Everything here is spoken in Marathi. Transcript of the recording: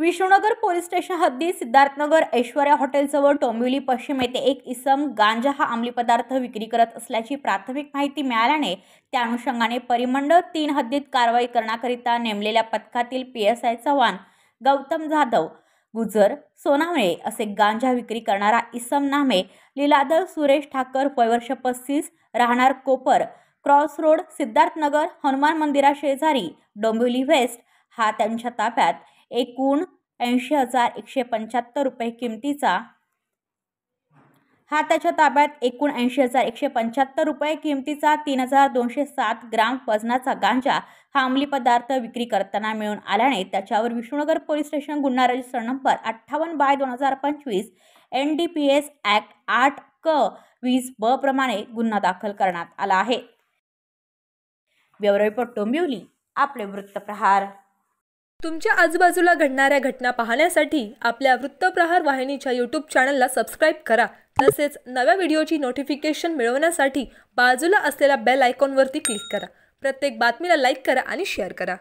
विष्णुनगर पोलीस स्टेशन हद्दीत सिद्धार्थनगर ऐश्वर्या हॉटेलजवळ डोंबिवली पश्चिम येथे एक इसम गांजा हा अंमली पदार्थ विक्री करत असल्याची प्राथमिक माहिती मिळाल्याने त्या अनुषंगाने परिमंडळ 3 हद्दीत कारवाई करण्याकरिता नेमलेल्या पथकातील PSI चव्हाण, गौतम जाधव, गुजर सोनावळे असे गांजा विक्री करणारा इसम नामे लीलाधर सुरेश ठाकर वय वर्ष 35 राहणार कोपर क्रॉस रोड सिद्धार्थनगर हनुमान मंदिरा शेजारी डोंबिवली वेस्ट हा त्यांच्या ताब्यात एकूण 80,175 रुपये किमतीचा एकूण 80,175 रुपये किमतीचा 3,207 ग्राम वजनाचा गांजा हा अंमली पदार्थ विक्री करताना मिळून आल्याने त्याच्यावर विष्णुनगर पोलीस स्टेशन गुन्हा रजिस्टर नंबर 58/2025 NDPS ॲक्ट 8(क)20(ब) प्रमाणे गुन्हा दाखल करण्यात आला आहे। ब्युरो रिपोर्ट डोंबिवली, आपले वृत्तप्रहार। तुमच्या आजूबाजूला घडणाऱ्या घटना पाहण्यासाठी आपल्या वृत्तप्रहार वाहिनीच्या YouTube चॅनलला सबस्क्राईब करा। तसेच नव्या व्हिडिओची नोटिफिकेशन मिळवण्यासाठी बाजूला असलेल्या बेल आयकॉनवरती क्लिक करा। प्रत्येक बातमीला लाईक करा आणि शेअर करा।